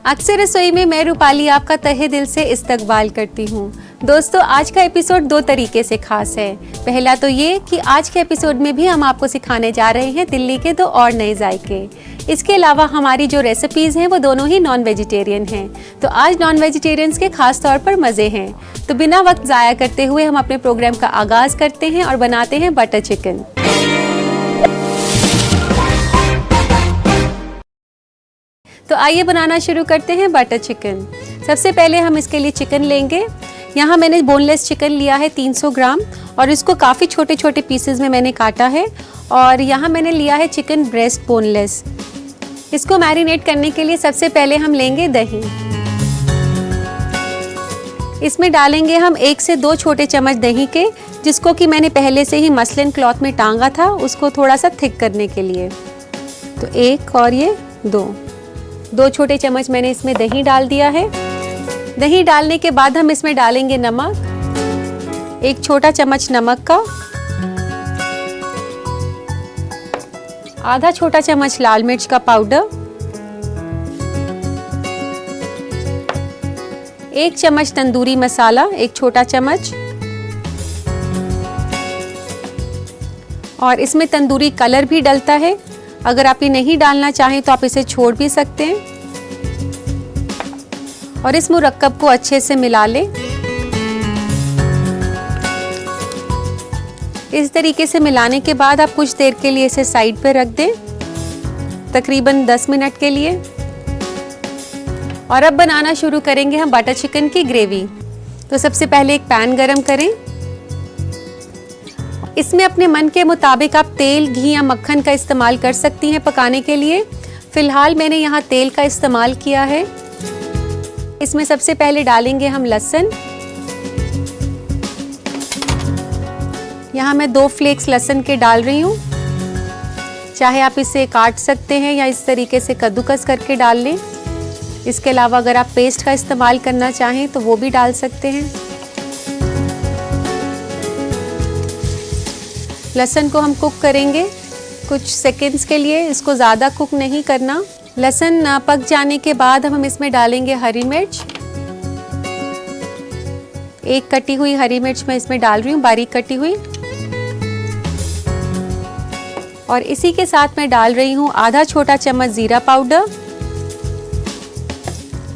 अक्सर रसोई में मैं रूपाली आपका तहे दिल से इस्तकबाल करती हूँ। दोस्तों, आज का एपिसोड 2 तरीके से खास है। पहला तो ये कि आज के एपिसोड में भी हम आपको सिखाने जा रहे हैं दिल्ली के 2 और नए जायके। इसके अलावा हमारी जो रेसिपीज़ हैं वो दोनों ही नॉन वेजिटेरियन हैं। तो आज नॉन वेजिटेरियंस के खास तौर पर मज़े हैं। तो बिना वक्त ज़ाया करते हुए हम अपने प्रोग्राम का आगाज़ करते हैं और बनाते हैं बटर चिकन। तो आइए बनाना शुरू करते हैं बटर चिकन। सबसे पहले हम इसके लिए चिकन लेंगे। यहाँ मैंने बोनलेस चिकन लिया है 300 ग्राम और इसको काफ़ी छोटे छोटे पीसेस में मैंने काटा है। और यहाँ मैंने लिया है चिकन ब्रेस्ट बोनलेस। इसको मैरिनेट करने के लिए सबसे पहले हम लेंगे दही। इसमें डालेंगे हम 1 से 2 छोटे चम्मच दही के, जिसको कि मैंने पहले से ही मसलिन क्लॉथ में टांगा था, उसको थोड़ा सा थिक करने के लिए। तो 1 और ये 2 छोटे चम्मच मैंने इसमें दही डाल दिया है। दही डालने के बाद हम इसमें डालेंगे नमक, 1 छोटा चम्मच नमक का, आधा छोटा चम्मच लाल मिर्च का पाउडर, 1 चम्मच तंदूरी मसाला, 1 छोटा चम्मच, और इसमें तंदूरी कलर भी डलता है। अगर आप ये नहीं डालना चाहें तो आप इसे छोड़ भी सकते हैं। और इस मुरक्कब को अच्छे से मिला लें। इस तरीके से मिलाने के बाद आप कुछ देर के लिए इसे साइड पे रख दें, तकरीबन 10 मिनट के लिए। और अब बनाना शुरू करेंगे हम बटर चिकन की ग्रेवी। तो सबसे पहले एक पैन गरम करें। इसमें अपने मन के मुताबिक आप तेल, घी या मक्खन का इस्तेमाल कर सकती हैं पकाने के लिए। फिलहाल मैंने यहाँ तेल का इस्तेमाल किया है। इसमें सबसे पहले डालेंगे हम लहसुन। यहाँ मैं 2 फ्लेक्स लहसुन के डाल रही हूँ। चाहे आप इसे काट सकते हैं या इस तरीके से कद्दूकस करके डाल लें। इसके अलावा अगर आप पेस्ट का इस्तेमाल करना चाहें तो वो भी डाल सकते हैं। लहसुन को हम कुक करेंगे कुछ सेकंड्स के लिए, इसको ज़्यादा कुक नहीं करना। लहसुन पक जाने के बाद हम इसमें डालेंगे हरी मिर्च। 1 कटी हुई हरी मिर्च मैं इसमें डाल रही हूँ, बारीक कटी हुई। और इसी के साथ मैं डाल रही हूँ आधा छोटा चम्मच जीरा पाउडर,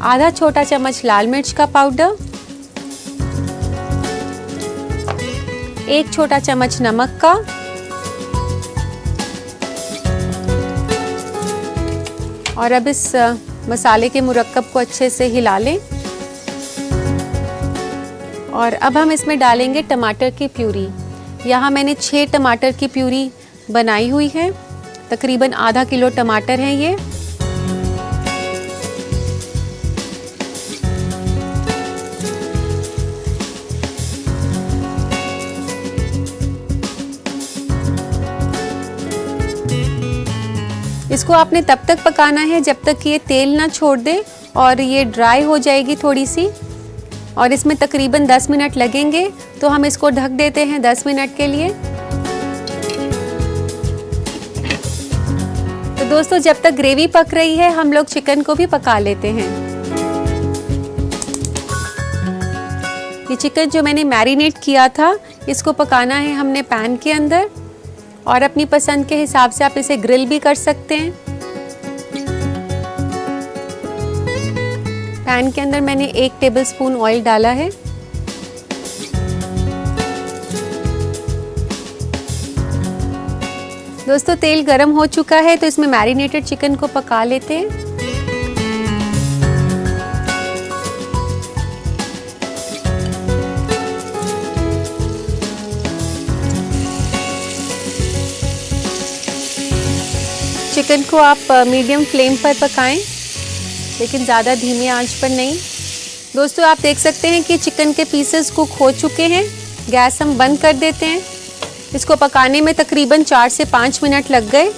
आधा छोटा चम्मच लाल मिर्च का पाउडर, 1 छोटा चम्मच नमक का, और अब इस मसाले के मुरक्कब को अच्छे से हिला लें। और अब हम इसमें डालेंगे टमाटर की प्यूरी। यहाँ मैंने 6 टमाटर की प्यूरी बनाई हुई है, तकरीबन आधा किलो टमाटर हैं ये। इसको आपने तब तक पकाना है जब तक ये तेल ना छोड़ दे और ये ड्राई हो जाएगी थोड़ी सी। और इसमें तकरीबन 10 मिनट लगेंगे, तो हम इसको ढक देते हैं 10 मिनट के लिए। तो दोस्तों, जब तक ग्रेवी पक रही है हम लोग चिकन को भी पका लेते हैं। ये चिकन जो मैंने मैरिनेट किया था, इसको पकाना है हमने पैन के अंदर। और अपनी पसंद के हिसाब से आप इसे ग्रिल भी कर सकते हैं। पैन के अंदर मैंने 1 टेबलस्पून ऑयल डाला है। दोस्तों, तेल गरम हो चुका है, तो इसमें मैरिनेटेड चिकन को पका लेते हैं। चिकन को आप मीडियम फ्लेम पर पकाएं, लेकिन ज़्यादा धीमी आंच पर नहीं। दोस्तों, आप देख सकते हैं कि चिकन के पीसेस कुक हो चुके हैं। गैस हम बंद कर देते हैं। इसको पकाने में तकरीबन 4 से 5 मिनट लग गए।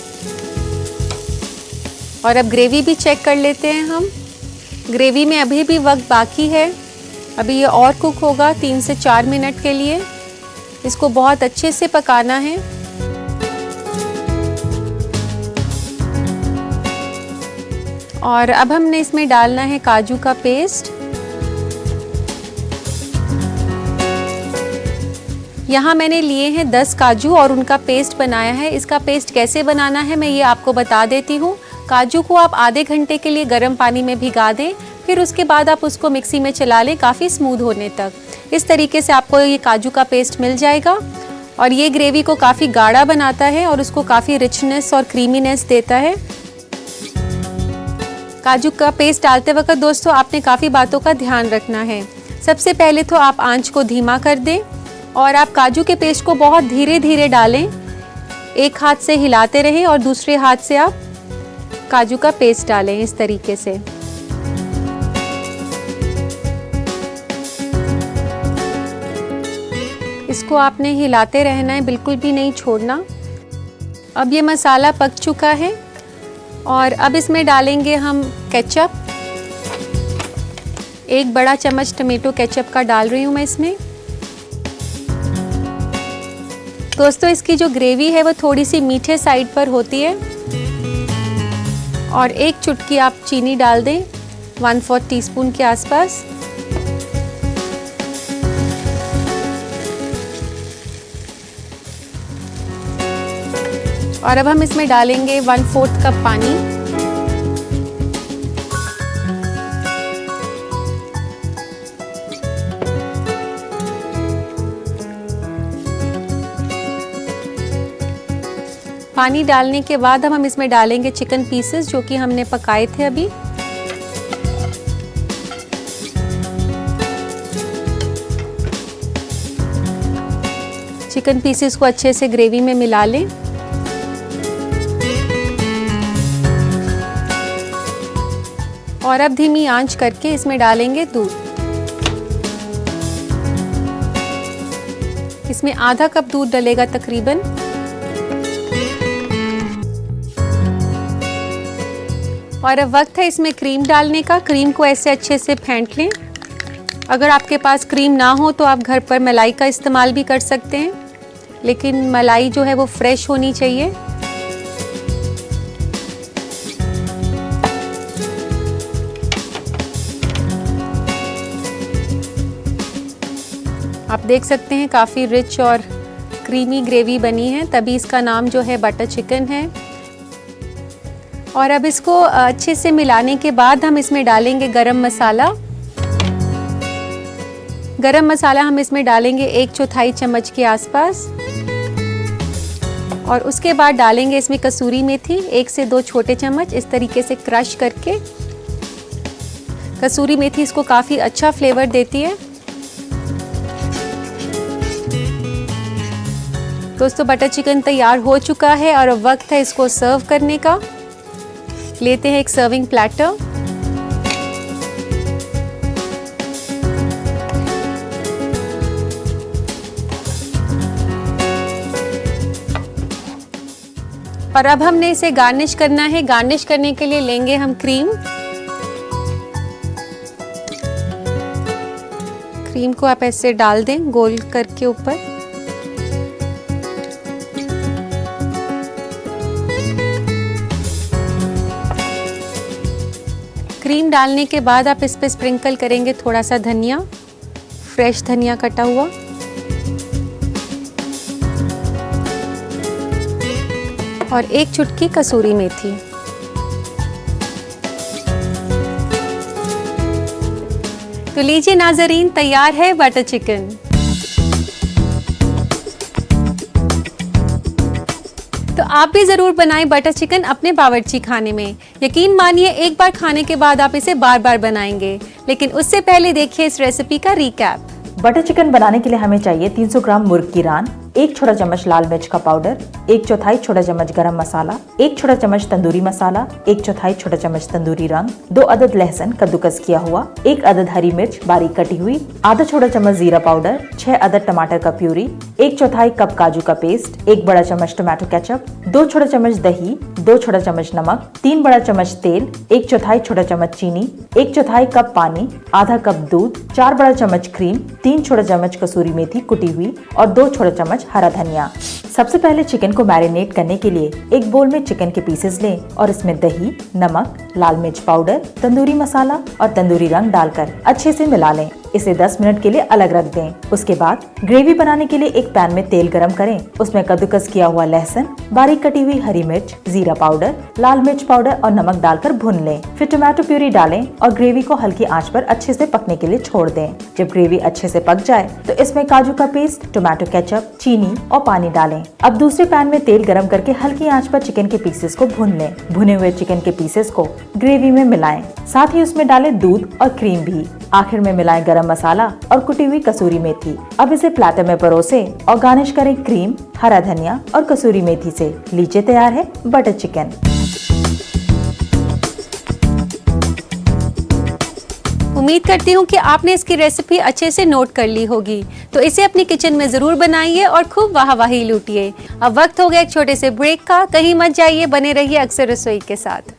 और अब ग्रेवी भी चेक कर लेते हैं हम। ग्रेवी में अभी भी वक्त बाकी है, अभी ये और कुक होगा 3 से 4 मिनट के लिए। इसको बहुत अच्छे से पकाना है। और अब हमने इसमें डालना है काजू का पेस्ट। यहाँ मैंने लिए हैं 10 काजू और उनका पेस्ट बनाया है। इसका पेस्ट कैसे बनाना है मैं ये आपको बता देती हूँ। काजू को आप आधे घंटे के लिए गर्म पानी में भिगा दें, फिर उसके बाद आप उसको मिक्सी में चला लें काफ़ी स्मूथ होने तक। इस तरीके से आपको ये काजू का पेस्ट मिल जाएगा और ये ग्रेवी को काफ़ी गाढ़ा बनाता है और उसको काफ़ी रिचनेस और क्रीमीनेस देता है। काजू का पेस्ट डालते वक्त दोस्तों आपने काफ़ी बातों का ध्यान रखना है। सबसे पहले तो आप आंच को धीमा कर दें और आप काजू के पेस्ट को बहुत धीरे धीरे डालें। एक हाथ से हिलाते रहें और दूसरे हाथ से आप काजू का पेस्ट डालें इस तरीके से। इसको आपने हिलाते रहना है, बिल्कुल भी नहीं छोड़ना। अब ये मसाला पक चुका है और अब इसमें डालेंगे हम केचप। 1 बड़ा चम्मच टमेटो केचप का डाल रही हूँ मैं इसमें। दोस्तों इसकी जो ग्रेवी है वो थोड़ी सी मीठे साइड पर होती है। और 1 चुटकी आप चीनी डाल दें, 1/4 टीस्पून के आसपास। और अब हम इसमें डालेंगे 1/4 कप पानी। पानी डालने के बाद हम इसमें डालेंगे चिकन पीसेस जो कि हमने पकाए थे अभी। चिकन पीसेस को अच्छे से ग्रेवी में मिला लें। और अब धीमी आंच करके इसमें डालेंगे दूध। इसमें आधा कप दूध डलेगा तकरीबन। और अब वक्त है इसमें क्रीम डालने का। क्रीम को ऐसे अच्छे से फेंट लें। अगर आपके पास क्रीम ना हो तो आप घर पर मलाई का इस्तेमाल भी कर सकते हैं, लेकिन मलाई जो है वो फ्रेश होनी चाहिए। आप देख सकते हैं काफ़ी रिच और क्रीमी ग्रेवी बनी है, तभी इसका नाम जो है बटर चिकन है। और अब इसको अच्छे से मिलाने के बाद हम इसमें डालेंगे गरम मसाला। गरम मसाला हम इसमें डालेंगे 1/4 चम्मच के आसपास। और उसके बाद डालेंगे इसमें कसूरी मेथी 1 से 2 छोटे चम्मच, इस तरीके से क्रश करके। कसूरी मेथी इसको काफ़ी अच्छा फ्लेवर देती है। दोस्तों बटर चिकन तैयार हो चुका है और अब वक्त है इसको सर्व करने का। लेते हैं एक सर्विंग प्लेटर। और अब हमने इसे गार्निश करना है। गार्निश करने के लिए लेंगे हम क्रीम। क्रीम को आप ऐसे डाल दें गोल करके ऊपर। क्रीम डालने के बाद आप इस पे स्प्रिंकल करेंगे थोड़ा सा धनिया, फ्रेश धनिया कटा हुआ। और 1 चुटकी कसूरी मेथी। तो लीजिए नाज़रीन, तैयार है बटर चिकन। तो आप भी ज़रूर बनाएं बटर चिकन अपने बावर्ची खाने में। यकीन मानिए एक बार खाने के बाद आप इसे बार बार बनाएंगे। लेकिन उससे पहले देखिए इस रेसिपी का रिकैप। बटर चिकन बनाने के लिए हमें चाहिए 300 ग्राम मुर्ग की रान, 1 छोटा चम्मच लाल मिर्च का पाउडर, 1/4 छोटा चम्मच गरम मसाला, 1 छोटा चम्मच तंदूरी मसाला, 1/4 छोटा चम्मच तंदूरी रंग, 2 अदद लहसुन कद्दूकस किया हुआ, 1 अदद हरी मिर्च बारीक कटी हुई, आधा छोटा चम्मच जीरा पाउडर, 6 अदद टमाटर का प्यूरी, 1/4 कप काजू का पेस्ट, 1 बड़ा चम्मच टमाटो केचप, 2 छोटा चम्मच दही, 2 छोटा चम्मच नमक, 3 बड़ा चम्मच तेल, 1/4 छोटा चम्मच चीनी, 1/4 कप पानी, आधा कप दूध, 4 बड़ा चम्मच क्रीम, 3 छोटा चम्मच कसूरी मेथी कुटी हुई और 2 छोटा चम्मच हरा धनिया। सबसे पहले चिकन को मैरिनेट करने के लिए एक बोल में चिकन के पीसेस लें और इसमें दही, नमक, लाल मिर्च पाउडर, तंदूरी मसाला और तंदूरी रंग डालकर अच्छे से मिला लें। इसे 10 मिनट के लिए अलग रख दें। उसके बाद ग्रेवी बनाने के लिए एक पैन में तेल गरम करें। उसमें कद्दूकस किया हुआ लहसुन, बारीक कटी हुई हरी मिर्च, जीरा पाउडर, लाल मिर्च पाउडर और नमक डालकर भून लें। फिर टोमेटो प्यूरी डालें और ग्रेवी को हल्की आंच पर अच्छे से पकने के लिए छोड़ दें। जब ग्रेवी अच्छे से पक जाए तो इसमें काजू का पेस्ट, टोमेटो केचप, चीनी और पानी डालें। अब दूसरे पैन में तेल गरम करके हल्की आंच पर चिकन के पीसेस को भून लें। भुने हुए चिकन के पीसेस को ग्रेवी में मिलाएं। साथ ही उसमें डालें दूध और क्रीम भी। आखिर में मिलाएं गरम मसाला और कुटी हुई कसूरी मेथी। अब इसे प्लेटर में परोसें और गार्निश करें क्रीम, हरा धनिया और कसूरी मेथी से। लीजिए तैयार है बटर चिकन। उम्मीद करती हूँ कि आपने इसकी रेसिपी अच्छे से नोट कर ली होगी, तो इसे अपनी किचन में जरूर बनाइए और खूब वाहवाही लूटिए। अब वक्त हो गया एक छोटे से ब्रेक का, कहीं मत जाइए, बने रहिए अक्सर रसोई के साथ।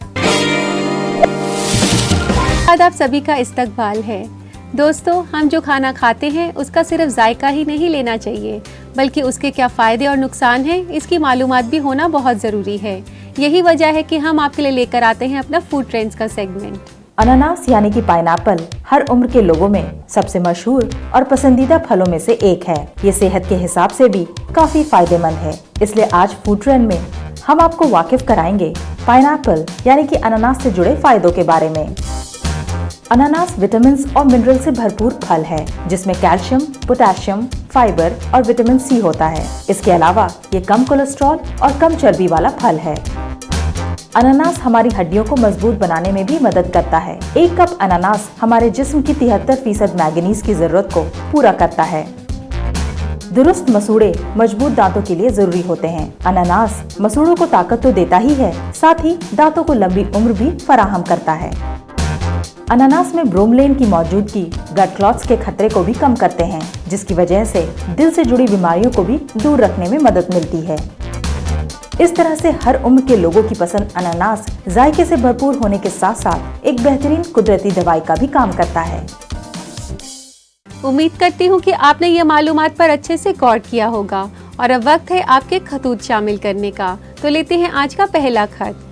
आज आप सभी का इस्तकबाल है। दोस्तों, हम जो खाना खाते हैं उसका सिर्फ जायका ही नहीं लेना चाहिए, बल्कि उसके क्या फ़ायदे और नुकसान हैं इसकी मालूमात भी होना बहुत ज़रूरी है। यही वजह है कि हम आपके लिए लेकर आते हैं अपना फूड ट्रेंड्स का सेगमेंट। अनानास यानी कि पाइनएप्पल हर उम्र के लोगों में सबसे मशहूर और पसंदीदा फलों में से एक है। ये सेहत के हिसाब से भी काफी फायदेमंद है। इसलिए आज फूड ट्रेंड में हम आपको वाकिफ कराएंगे पाइनएप्पल यानी कि अनानास से जुड़े फायदों के बारे में। अनानास विटामिन और मिनरल से भरपूर फल है, जिसमें कैल्शियम, पोटेशियम, फाइबर और विटामिन सी होता है। इसके अलावा ये कम कोलेस्ट्रॉल और कम चर्बी वाला फल है। अनानास हमारी हड्डियों को मजबूत बनाने में भी मदद करता है। एक कप अनानास हमारे जिस्म की 73% मैंगनीज की जरूरत को पूरा करता है। दुरुस्त मसूड़े मजबूत दांतों के लिए जरूरी होते हैं। अनानास मसूड़ों को ताकत तो देता ही है, साथ ही दांतों को लंबी उम्र भी फराहम करता है। अनानास में ब्रोमलेन की मौजूदगी ब्लड क्लॉट्स के खतरे को भी कम करते हैं, जिसकी वजह से दिल से जुड़ी बीमारियों को भी दूर रखने में मदद मिलती है। इस तरह से हर उम्र के लोगों की पसंद अनानास जायके से भरपूर होने के साथ साथ एक बेहतरीन कुदरती दवाई का भी काम करता है। उम्मीद करती हूँ कि आपने ये मालूमात पर अच्छे से गौर किया होगा और अब वक्त है आपके खतूत शामिल करने का। तो लेते हैं आज का पहला खत।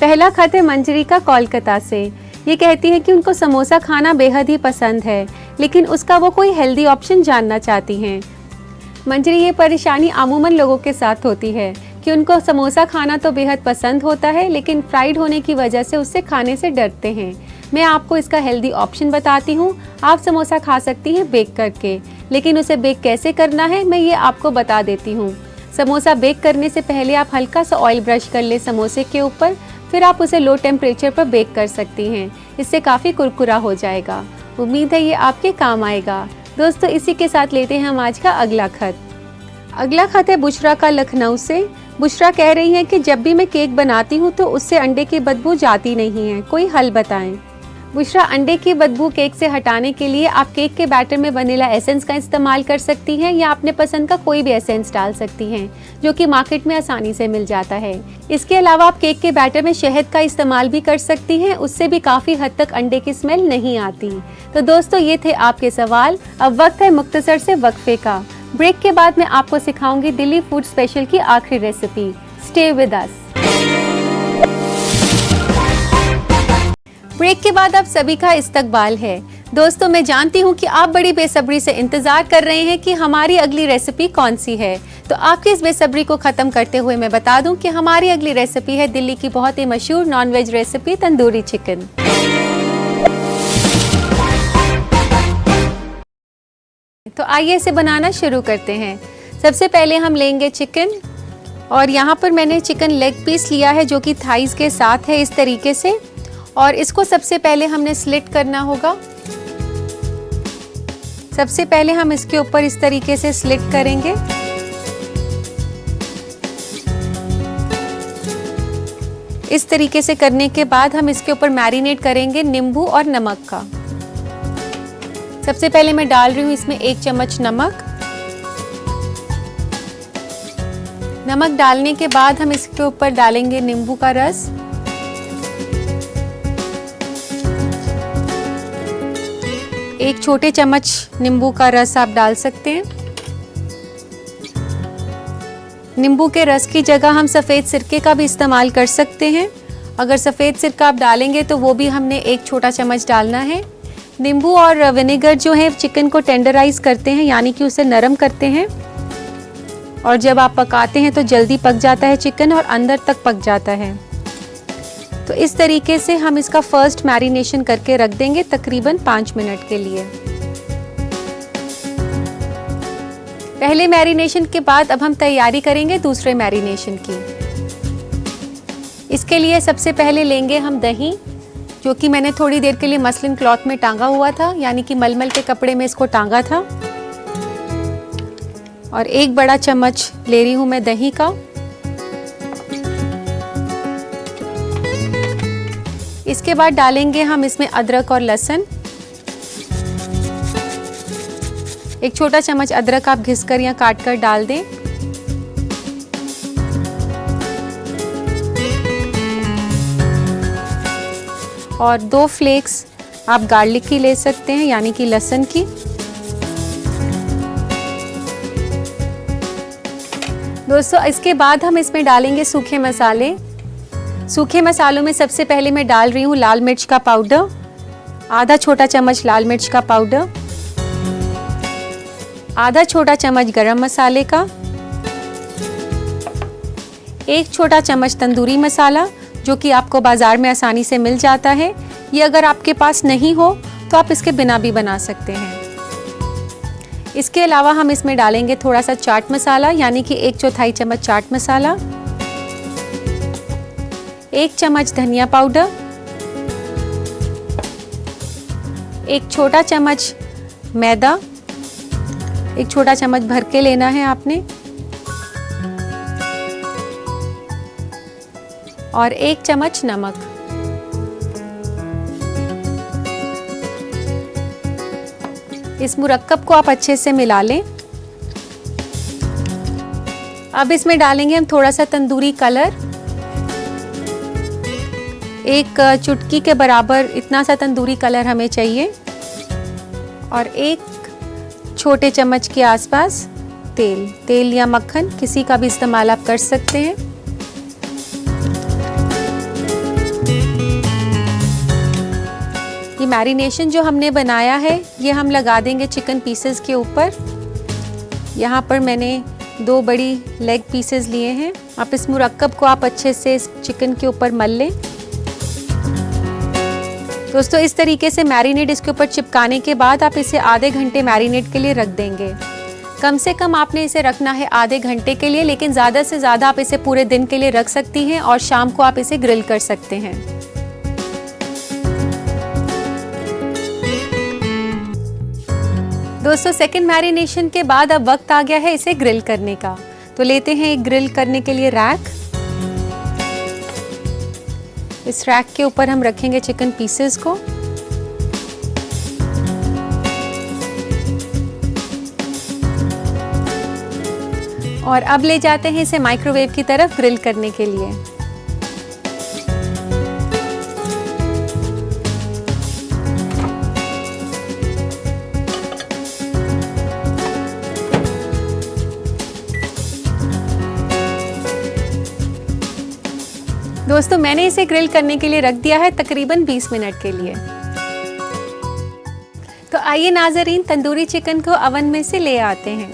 पहला खत है मंजरी का कोलकाता से। ये कहती है कि उनको समोसा खाना बेहद ही पसंद है, लेकिन उसका वो कोई हेल्दी ऑप्शन जानना चाहती हैं। मंजरी, ये परेशानी आमूमन लोगों के साथ होती है कि उनको समोसा खाना तो बेहद पसंद होता है, लेकिन फ्राइड होने की वजह से उससे खाने से डरते हैं। मैं आपको इसका हेल्दी ऑप्शन बताती हूँ। आप समोसा खा सकती हैं बेक करके, लेकिन उसे बेक कैसे करना है मैं ये आपको बता देती हूँ। समोसा बेक करने से पहले आप हल्का सा ऑयल ब्रश कर ले समोसे के ऊपर, फिर आप उसे लो टेम्परेचर पर बेक कर सकती हैं। इससे काफ़ी कुरकुरा हो जाएगा। उम्मीद है ये आपके काम आएगा। दोस्तों, इसी के साथ लेते हैं हम आज का अगला खत। अगला खत है बुशरा का लखनऊ से। बुशरा कह रही हैं कि जब भी मैं केक बनाती हूँ तो उससे अंडे की बदबू जाती नहीं है, कोई हल बताएं। बुशरा, अंडे की बदबू केक से हटाने के लिए आप केक के बैटर में वनीला एसेंस का इस्तेमाल कर सकती हैं या अपने पसंद का कोई भी एसेंस डाल सकती हैं, जो कि मार्केट में आसानी से मिल जाता है। इसके अलावा आप केक के बैटर में शहद का इस्तेमाल भी कर सकती हैं, उससे भी काफ़ी हद तक अंडे की स्मेल नहीं आती। तो दोस्तों, ये थे आपके सवाल। अब वक्त है मुख्तसर से वक्फे का। ब्रेक के बाद मैं आपको सिखाऊंगी दिल्ली फूड स्पेशल की आखिरी recipe. Stay with us. Break के बाद आप सभी का इस्तकबाल है। दोस्तों, मैं जानती हूँ कि आप बड़ी बेसब्री से इंतजार कर रहे हैं कि हमारी अगली रेसिपी कौन सी है। तो आपकी इस बेसब्री को खत्म करते हुए मैं बता दूं कि हमारी अगली रेसिपी है दिल्ली की बहुत ही मशहूर नॉनवेज रेसिपी तंदूरी चिकन। तो आइए इसे बनाना शुरू करते हैं। सबसे पहले हम लेंगे चिकन, और यहाँ पर मैंने चिकन लेग पीस लिया है जो कि थाइस के साथ है, इस तरीके से। और इसको सबसे पहले हमने स्लिट करना होगा। सबसे पहले हम इसके ऊपर इस तरीके से स्लिट करेंगे। इस तरीके से करने के बाद हम इसके ऊपर मैरिनेट करेंगे नींबू और नमक का। सबसे पहले मैं डाल रही हूँ इसमें 1 चम्मच नमक। नमक डालने के बाद हम इसके ऊपर डालेंगे नींबू का रस। एक छोटे चम्मच नींबू का रस आप डाल सकते हैं। नींबू के रस की जगह हम सफ़ेद सिरके का भी इस्तेमाल कर सकते हैं। अगर सफ़ेद सिरका आप डालेंगे तो वो भी हमने 1 छोटा चम्मच डालना है। नींबू और विनेगर जो है चिकन को टेंडराइज करते हैं, यानी कि उसे नरम करते हैं, और जब आप पकाते हैं तो जल्दी पक जाता है चिकन और अंदर तक पक जाता है। तो इस तरीके से हम इसका फर्स्ट मैरिनेशन करके रख देंगे तकरीबन 5 मिनट के लिए। पहले मैरिनेशन के बाद अब हम तैयारी करेंगे दूसरे मैरिनेशन की। इसके लिए सबसे पहले लेंगे हम दही, जो कि मैंने थोड़ी देर के लिए मसलिन क्लॉथ में टांगा हुआ था, यानी कि मलमल के कपड़े में इसको टांगा था। और 1 बड़ा चम्मच ले रही हूं मैं दही का। इसके बाद डालेंगे हम इसमें अदरक और लहसुन। 1 छोटा चम्मच अदरक आप घिसकर या काट कर डाल दें। और 2 फ्लेक्स आप गार्लिक की ले सकते हैं, यानी कि लहसुन की। दोस्तों इसके बाद हम इसमें डालेंगे सूखे मसाले। सूखे मसालों में सबसे पहले मैं डाल रही हूँ लाल मिर्च का पाउडर, आधा छोटा चम्मच लाल मिर्च का पाउडर, आधा छोटा चम्मच गरम मसाले का, 1 छोटा चम्मच तंदूरी मसाला, जो कि आपको बाजार में आसानी से मिल जाता है। ये अगर आपके पास नहीं हो तो आप इसके बिना भी बना सकते हैं। इसके अलावा हम इसमें डालेंगे थोड़ा सा चाट मसाला, यानी कि 1/4 चम्मच चाट मसाला, 1 चम्मच धनिया पाउडर, 1 छोटा चम्मच मैदा, 1 छोटा चम्मच भर के लेना है आपने, और 1 चम्मच नमक। इस मुरक्कब को आप अच्छे से मिला लें। अब इसमें डालेंगे हम थोड़ा सा तंदूरी कलर, 1 चुटकी के बराबर इतना सा तंदूरी कलर हमें चाहिए, और 1 छोटे चम्मच के आसपास तेल या मक्खन, किसी का भी इस्तेमाल आप कर सकते हैं। ये मैरिनेशन जो हमने बनाया है ये हम लगा देंगे चिकन पीसेस के ऊपर। यहाँ पर मैंने 2 बड़ी लेग पीसेस लिए हैं। आप इस मुरक्कब को आप अच्छे से इस चिकन के ऊपर मल लें। दोस्तों इस तरीके से मैरिनेट इसके ऊपर चिपकाने के बाद आप इसे आधे घंटे मैरिनेट के लिए रख देंगे। कम से कम आपने इसे रखना है आधे घंटे के लिए, लेकिन ज़्यादा से ज़्यादा आप इसे पूरे दिन के लिए रख सकती हैं और शाम को आप इसे ग्रिल कर सकते हैं। दोस्तों सेकंड मैरिनेशन के बाद अब वक्त आ गया है इसे ग्रिल करने का। तो लेते हैं एक ग्रिल करने के लिए रैक। इस रैक के ऊपर हम रखेंगे चिकन पीसेस को। और अब ले जाते हैं इसे माइक्रोवेव की तरफ ग्रिल करने के लिए। दोस्तों मैंने इसे ग्रिल करने के लिए रख दिया है तकरीबन 20 मिनट के लिए। तो आइए नाज़रीन तंदूरी चिकन को अवन में से ले आते हैं।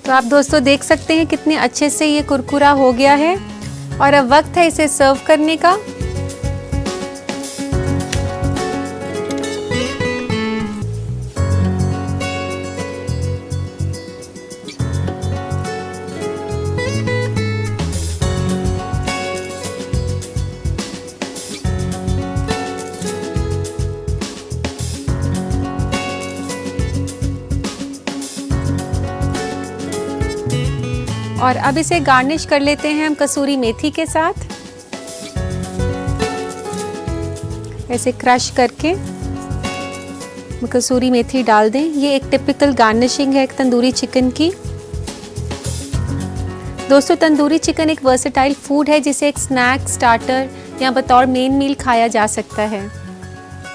तो आप दोस्तों देख सकते हैं कितने अच्छे से ये कुरकुरा हो गया है और अब वक्त है इसे सर्व करने का। और अब इसे गार्निश कर लेते हैं हम कसूरी मेथी के साथ। ऐसे क्रश करके कसूरी मेथी डाल दें। ये एक टिपिकल गार्निशिंग है तंदूरी चिकन की। दोस्तों तंदूरी चिकन एक वर्सेटाइल फूड है जिसे एक स्नैक, स्टार्टर या बतौर मेन मील खाया जा सकता है।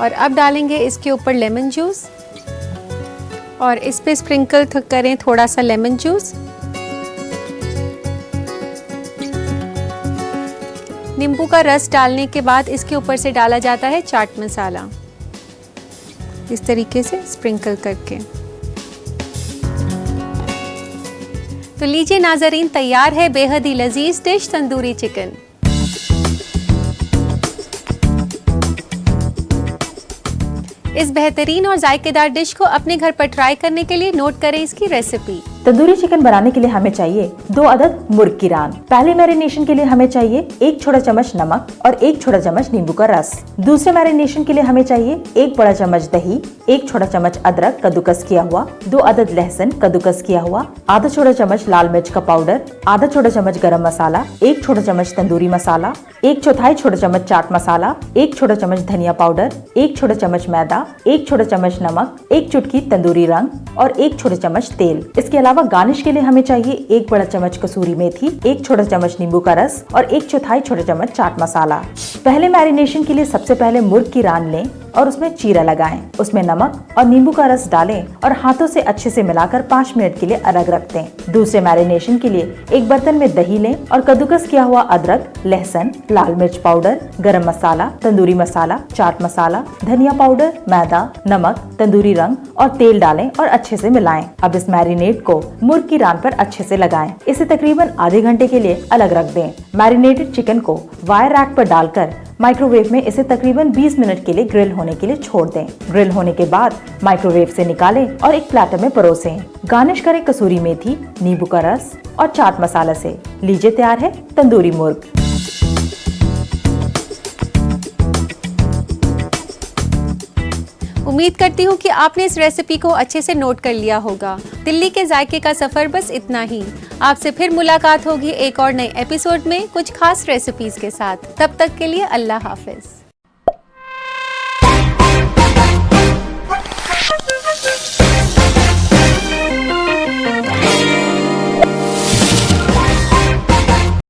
और अब डालेंगे इसके ऊपर लेमन जूस और इस पे स्प्रिंकल करें थोड़ा सा लेमन जूस। नींबू का रस डालने के बाद इसके ऊपर से डाला जाता है चाट मसाला, इस तरीके से स्प्रिंकल करके। तो लीजिए नाज़रीन, तैयार है बेहद ही लजीज डिश तंदूरी चिकन। इस बेहतरीन और जायकेदार डिश को अपने घर पर ट्राई करने के लिए नोट करें इसकी रेसिपी। तंदूरी चिकन बनाने के लिए हमें चाहिए 2 अदद मुर्ग की रान। पहले मैरिनेशन के लिए हमें चाहिए 1 छोटा चम्मच नमक और 1 छोटा चम्मच नींबू का रस। दूसरे मैरिनेशन के लिए हमें चाहिए 1 बड़ा चम्मच दही, 1 छोटा चम्मच अदरक कद्दूकस किया हुआ, 2 अदद लहसुन कद्दूकस किया हुआ, आधा छोटा चम्मच लाल मिर्च का पाउडर, आधा छोटा चम्मच गरम मसाला, 1 छोटा चम्मच तंदूरी मसाला, 1/4 छोटा चम्मच चाट मसाला, 1 छोटा चम्मच धनिया पाउडर, 1 छोटा चम्मच मैदा, 1 छोटा चम्मच नमक, 1 चुटकी तंदूरी रंग और 1 छोटा चम्मच तेल। इसके अलावा गार्निश के लिए हमें चाहिए 1 बड़ा चम्मच कसूरी मेथी, 1 छोटा चम्मच नींबू का रस और 1/4 छोटा चम्मच चाट मसाला। पहले मैरिनेशन के लिए सबसे पहले मुर्ग की रान लें और उसमें चीरा लगाएं। उसमें नमक और नींबू का रस डालें और हाथों से अच्छे से मिलाकर 5 मिनट के लिए अलग रख दें। दूसरे मैरिनेशन के लिए एक बर्तन में दही लें और कद्दूकस किया हुआ अदरक, लहसुन, लाल मिर्च पाउडर, गरम मसाला, तंदूरी मसाला, चाट मसाला, धनिया पाउडर, मैदा, नमक, तंदूरी रंग और तेल डालें और अच्छे से मिलाएं। अब इस मैरिनेट को मुर्ग की रान पर अच्छे से लगाएं। इसे तकरीबन आधे घंटे के लिए अलग रख दें। मैरिनेटेड चिकन को वायर रैक पर डालकर माइक्रोवेव में इसे तकरीबन 20 मिनट के लिए ग्रिल होने के लिए छोड़ दें। ग्रिल होने के बाद माइक्रोवेव से निकालें और एक प्लेटर में परोसें। गार्निश करें कसूरी मेथी, नींबू का रस और चाट मसाला से। लीजिए तैयार है तंदूरी मुर्ग। उम्मीद करती हूँ कि आपने इस रेसिपी को अच्छे से नोट कर लिया होगा। दिल्ली के जायके का सफर बस इतना ही। आपसे फिर मुलाकात होगी एक और नए एपिसोड में कुछ खास रेसिपीज के साथ। तब तक के लिए अल्लाह हाफिज।